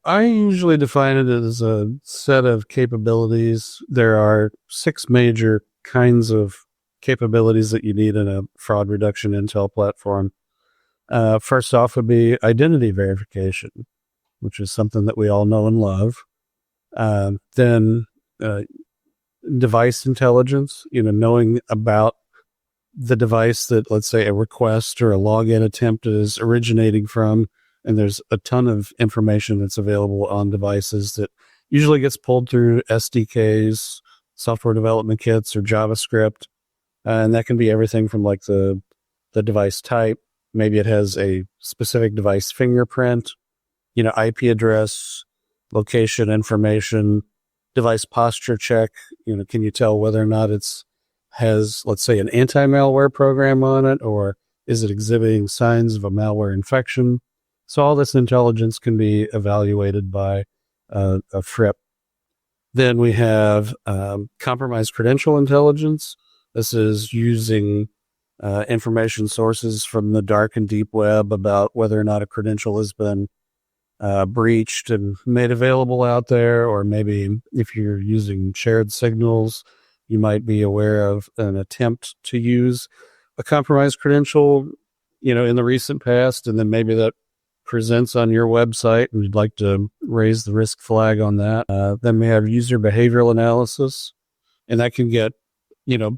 I usually define it as a set of capabilities. There are 6 major kinds of capabilities that you need in a fraud reduction intel platform. First off would be identity verification, which is something that we all know and love. Then device intelligence, knowing about the device that, let's say, a request or a login attempt is originating from. And there's a ton of information that's available on devices that usually gets pulled through SDKs, software development kits, or JavaScript. And that can be everything from like the device type. Maybe it has a specific device fingerprint, IP address, location information, device posture check. Can you tell whether or not has, let's say, an anti-malware program on it, or is it exhibiting signs of a malware infection? So all this intelligence can be evaluated by a FRIP. Then we have compromised credential intelligence. This is using information sources from the dark and deep web about whether or not a credential has been breached and made available out there, or maybe if you're using shared signals, you might be aware of an attempt to use a compromised credential, in the recent past, and then maybe that presents on your website and you'd like to raise the risk flag on that. Then we have user behavioral analysis, and that can get,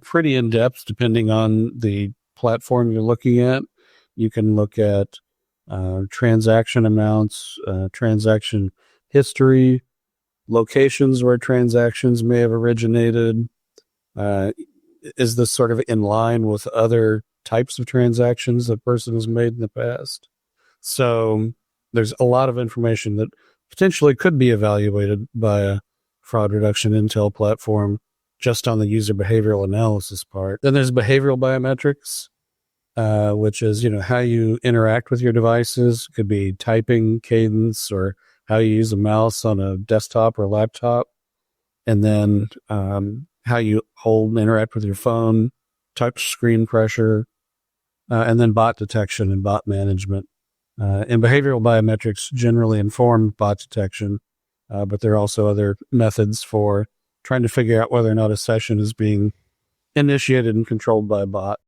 pretty in depth depending on the platform you're looking at. You can look at transaction amounts, transaction history, locations where transactions may have originated. Is this sort of in line with other types of transactions the person has made in the past? So there's a lot of information that potentially could be evaluated by a fraud reduction intel platform just on the user behavioral analysis part. Then there's behavioral biometrics, which is, how you interact with your devices. It could be typing cadence or how you use a mouse on a desktop or laptop. And then how you hold and interact with your phone, touch screen pressure, and then bot detection and bot management. And behavioral biometrics generally inform bot detection, but there are also other methods for trying to figure out whether or not a session is being initiated and controlled by a bot.